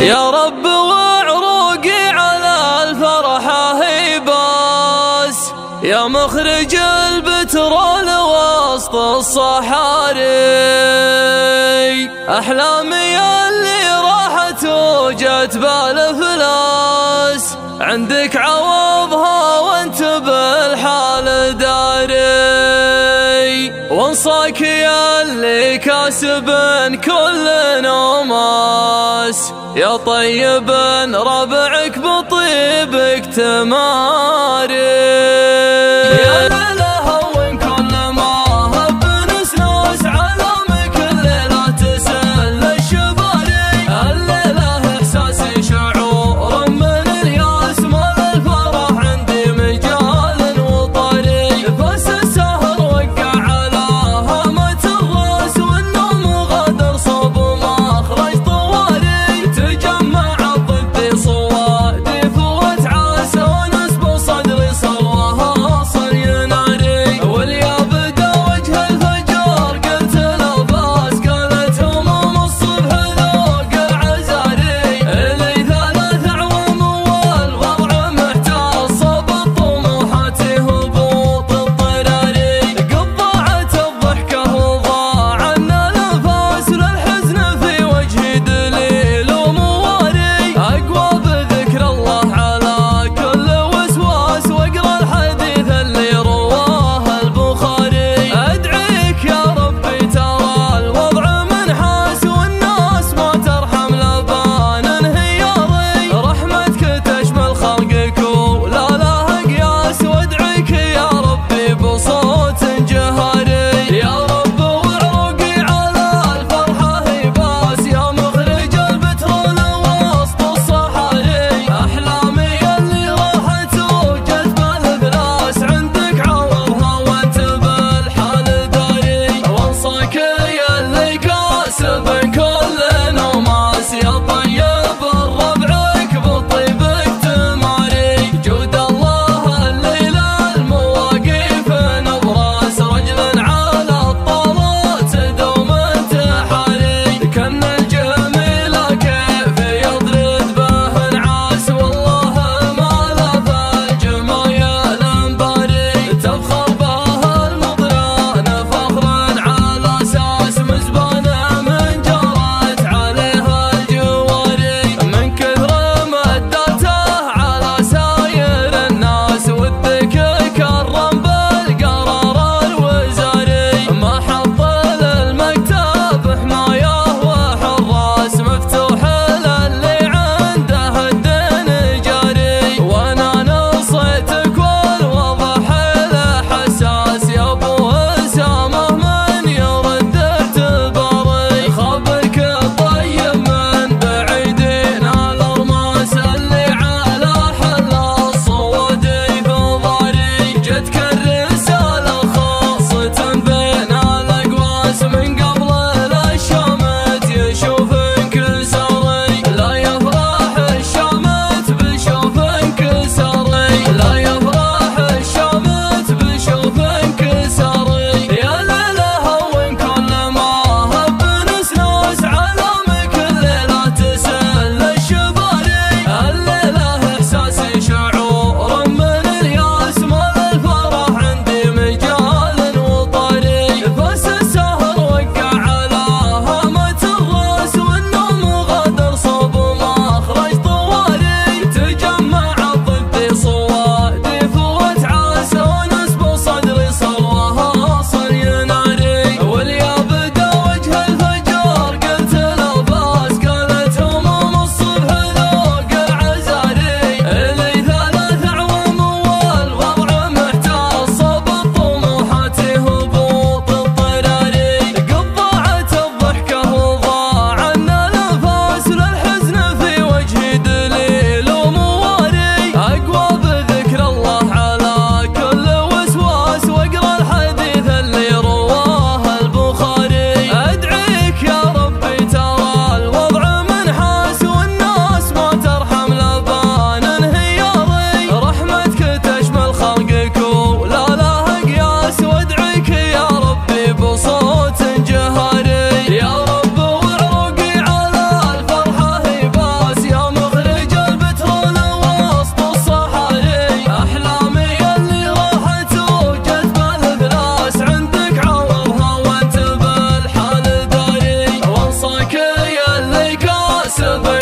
يا رب وعروقي على الفرحة هيباس، يا مخرج البترول وسط الصحاري، أحلامي اللي راحت وجت بالفلاس، عندك عوضها وانت بالحال داري، وانصاك يا اللي كاسب كل نوماس، يا طيب ربعك بطيبك تماري. يا ليلى هون كل ما هب نسناس، علامك الليلة تسل الشباري، الليلة احساسي شعور من الياس، مال الفرح عندي مجال وطري، بس السهر وقع على هامة الراس، والنوم غادر صوب مخرج طواري، تجمع ضدي صوادي فوت عاسى ونس بصدري صوت سبع